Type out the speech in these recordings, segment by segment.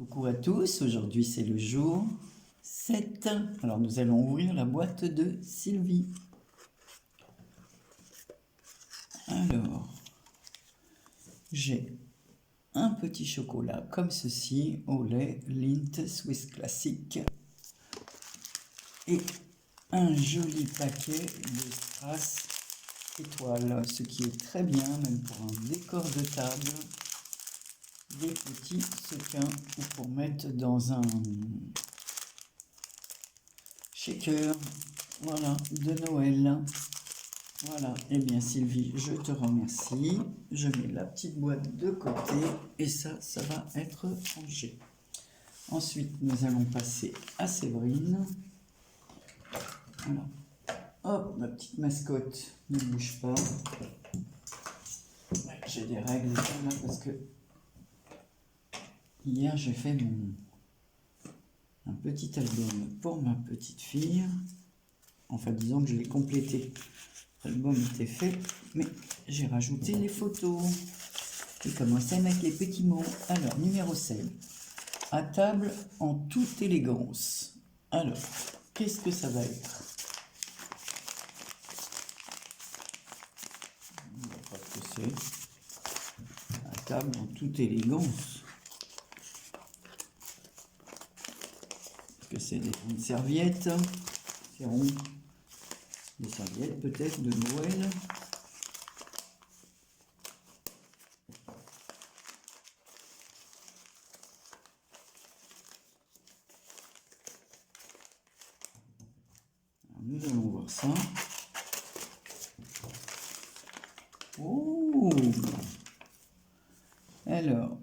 Coucou à tous, aujourd'hui c'est le jour 7. Alors nous allons ouvrir la boîte de Sylvie. Alors, j'ai un petit chocolat comme ceci au lait Lindt Swiss Classic et un joli paquet de strass étoiles, ce qui est très bien même pour un décor de table. Des petits sequins ou pour mettre dans un shaker, voilà, de Noël. Voilà, et bien Sylvie, je te remercie. Je mets la petite boîte de côté et ça va être rangé. Ensuite, nous allons passer à Séverine. Voilà. Hop, ma petite mascotte ne bouge pas. J'ai des règles là parce que hier j'ai fait un petit album pour ma petite fille. Enfin, disons que je l'ai complété. L'album était fait, mais j'ai rajouté les photos. J'ai commencé à mettre les petits mots. Alors, numéro 7. À table en toute élégance. Alors, qu'est-ce que ça va être? On ne voit pas ce que c'est. À table en toute élégance. Est-ce que c'est des serviettes? C'est rond. Des serviettes peut-être de Noël. Alors, nous allons voir ça. Oh! Alors,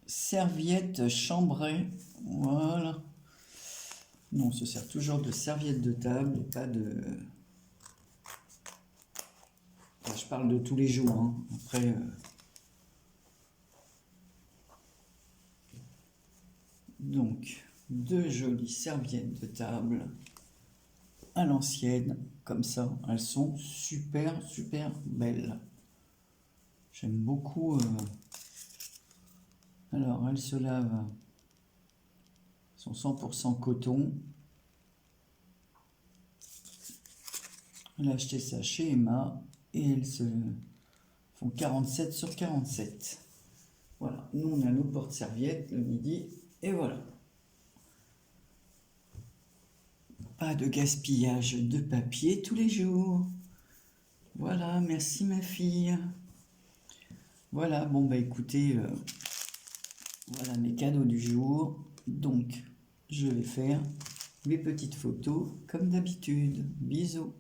serviette chambrée. Voilà. Non, on se sert toujours de serviette de table et pas de... Enfin, je parle de tous les jours. Hein. Après... Donc, deux jolies serviettes de table à l'ancienne, comme ça. Elles sont super, super belles. J'aime beaucoup... Alors, elles se lavent. Elles sont 100% coton. Elle a acheté ça chez Emma et elles se font 47 sur 47. Voilà, nous on a nos porte-serviettes le midi et voilà. Pas de gaspillage de papier tous les jours. Voilà, merci ma fille. Voilà, bon bah écoutez, voilà mes cadeaux du jour. Donc, je vais faire mes petites photos comme d'habitude. Bisous.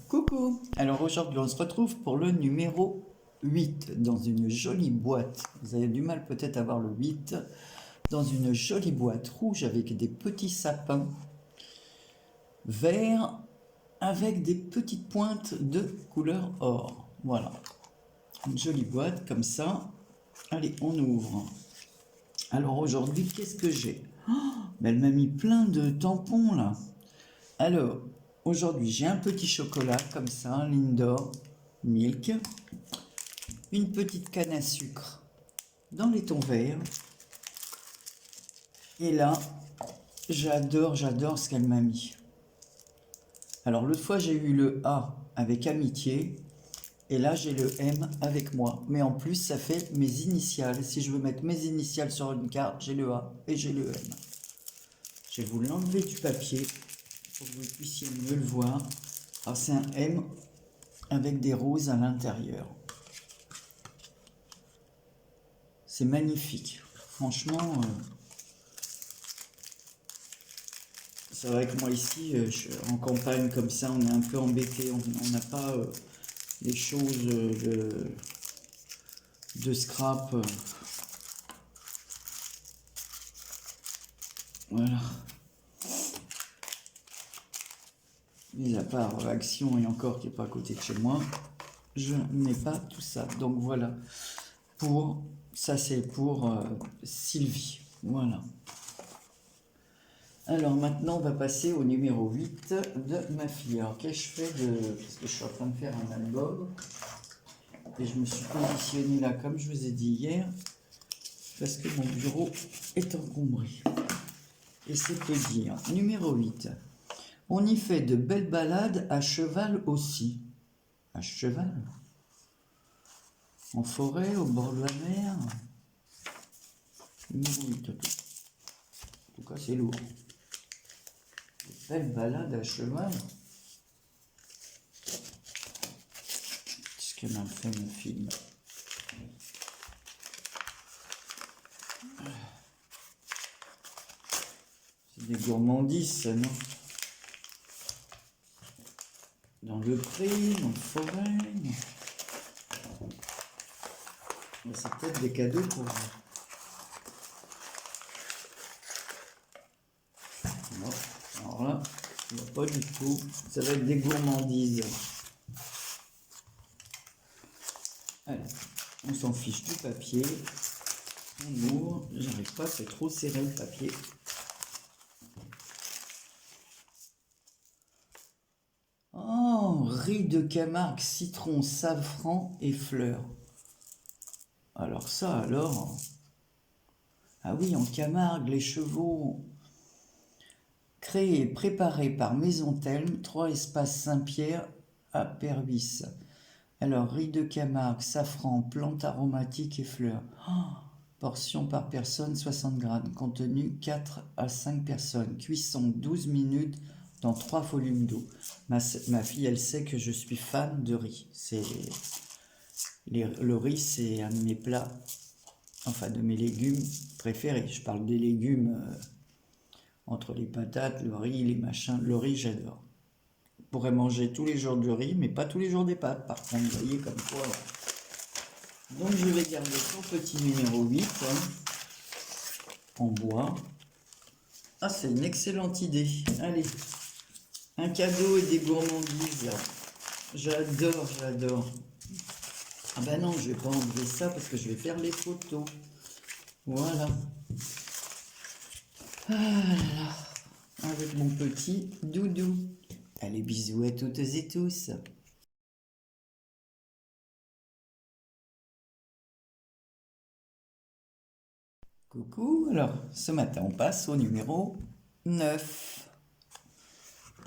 Coucou. Alors aujourd'hui on se retrouve pour le numéro 8 dans une jolie boîte. Vous avez du mal peut-être à voir le 8. Dans une jolie boîte rouge avec des petits sapins verts avec des petites pointes de couleur or. Voilà. Une jolie boîte comme ça. Allez, on ouvre. Alors aujourd'hui, qu'est-ce que j'ai? Elle m'a mis plein de tampons là. Alors, aujourd'hui, j'ai un petit chocolat comme ça, un Lindor Milk. Une petite canne à sucre dans les tons verts. Et là, j'adore ce qu'elle m'a mis. Alors, l'autre fois, j'ai eu le A avec amitié. Et là, j'ai le M avec moi. Mais en plus, ça fait mes initiales. Si je veux mettre mes initiales sur une carte, j'ai le A et j'ai le M. Je vais vous l'enlever du papier pour que vous puissiez mieux le voir. Alors, c'est un M avec des roses à l'intérieur. C'est magnifique. Franchement, c'est vrai que moi ici, en campagne comme ça, on est un peu embêté. On n'a pas les choses de scrap. Voilà. Mis à part Action et encore qui n'est pas à côté de chez moi, je n'ai pas tout ça. Donc voilà. Ça c'est pour Sylvie. Voilà. Alors maintenant, on va passer au numéro 8 de ma fille. Alors qu'est-ce que je fais de... Parce que je suis en train de faire un album. Et je me suis conditionné là, comme je vous ai dit hier, parce que mon bureau est encombré. Et c'est peu dire. Numéro 8. On y fait de belles balades à cheval aussi. À cheval? En forêt, au bord de la mer? Numéro 8. En tout cas, c'est lourd. De belles balades à cheval. Qu'est-ce qu'elle m'a fait, mon film? C'est des gourmandises, ça, non? Dans le pré, dans la forêt. C'est peut-être des cadeaux pour vous. Non, alors là, il n'y a pas du tout. Ça va être des gourmandises. Allez, on s'en fiche du papier. On ouvre. J'arrive pas, c'est trop serré le papier. Oh, riz de Camargue, citron, safran et fleurs. Alors ça, alors... Ah oui, en Camargue, les chevaux... Créé et préparé par Maison Telme, 3 espaces Saint-Pierre à Pervis. Alors, riz de Camargue, safran, plantes aromatiques et fleurs. Oh, portion par personne, 60 grammes. Contenu, 4 à 5 personnes. Cuisson, 12 minutes dans 3 volumes d'eau. Ma fille, elle sait que je suis fan de riz. Le riz, c'est un de mes plats, enfin de mes légumes préférés. Je parle des légumes entre les patates, le riz, les machins. Le riz, j'adore. Je pourrais manger tous les jours du riz, mais pas tous les jours des pâtes. Par contre, vous voyez comme quoi... Donc je vais garder son petit numéro 8 en bois. Ah, c'est une excellente idée. Allez, un cadeau et des gourmandises. J'adore, j'adore. Ah ben non, je vais pas enlever ça parce que je vais faire les photos. Voilà. Ah là là. Avec mon petit doudou. Allez, bisous à toutes et tous. Coucou, alors ce matin on passe au numéro 9.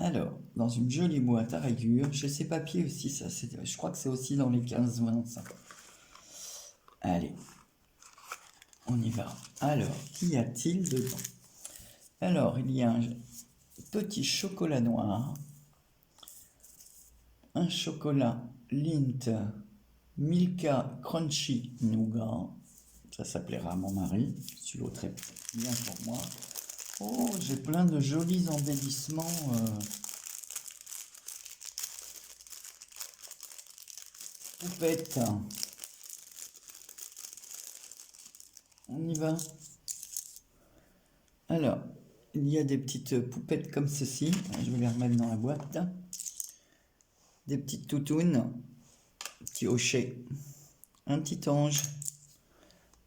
Alors, dans une jolie boîte à rayures, chez ces papiers aussi, ça, je crois que c'est aussi dans les 15-20, ça. Allez, on y va. Alors, qu'y a-t-il dedans? Alors, il y a un petit chocolat noir, un chocolat Lindt Milka Crunchy Nougat, ça plaira à mon mari, celui-là très bien pour moi. Oh, j'ai plein de jolis embellissements. Poupettes. On y va. Alors, il y a des petites poupettes comme ceci. Je vais les remettre dans la boîte. Des petites toutounes. Petit hochet. Un petit ange.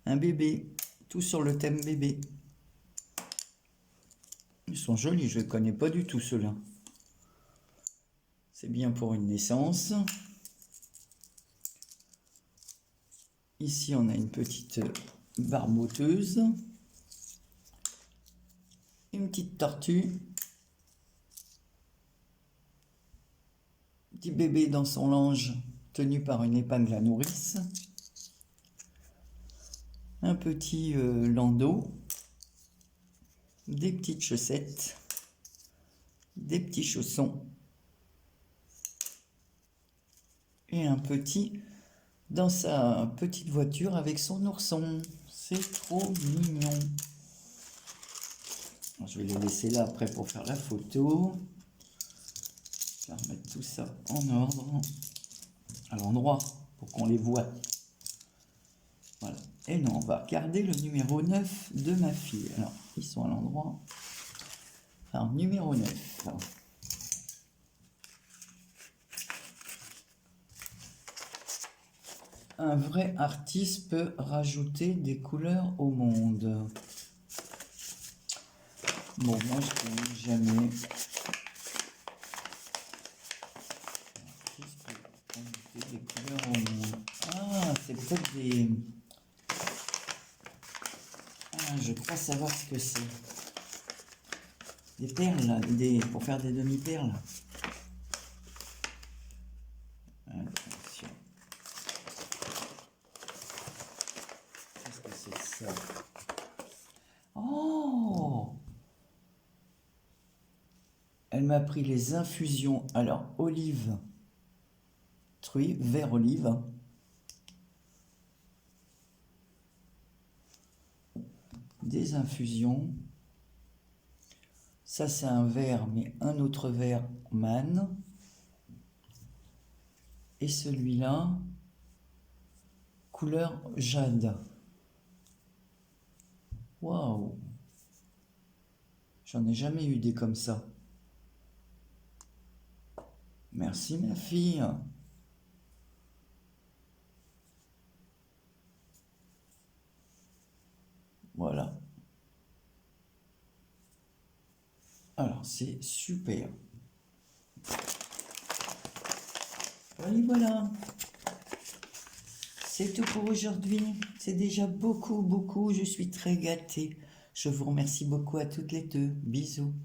Un bébé. Tout sur le thème bébé. Ils sont jolis, je ne connais pas du tout ceux-là. C'est bien pour une naissance. Ici, on a une petite barboteuse. Une petite tortue. Petit bébé dans son lange, tenu par une épingle à nourrice. Un petit landau. Des petites chaussettes. Des petits chaussons. Et un petit dans sa petite voiture avec son ourson. C'est trop mignon. Je vais les laisser là après pour faire la photo. Je vais remettre tout ça en ordre, à l'endroit, pour qu'on les voit. Voilà. Et non, on va regarder le numéro 9 de ma fille. Alors, ils sont à l'endroit. Alors, numéro 9. Un vrai artiste peut rajouter des couleurs au monde. Bon, moi, je ne jamais. Juste pour inviter des couleurs en moins. Ah, c'est peut-être des... Ah, je crois savoir ce que c'est. Des perles, là, pour faire des demi-perles. Attention. Qu'est-ce que c'est ça? Oh! Elle m'a pris les infusions. Alors, olive, truie, vert olive. Des infusions. Ça, c'est un vert, mais un autre vert man. Et celui-là, couleur jade. Waouh! J'en ai jamais eu des comme ça. Merci, ma fille. Voilà. Alors, c'est super. Voilà, voilà. C'est tout pour aujourd'hui. C'est déjà beaucoup, beaucoup. Je suis très gâtée. Je vous remercie beaucoup à toutes les deux. Bisous.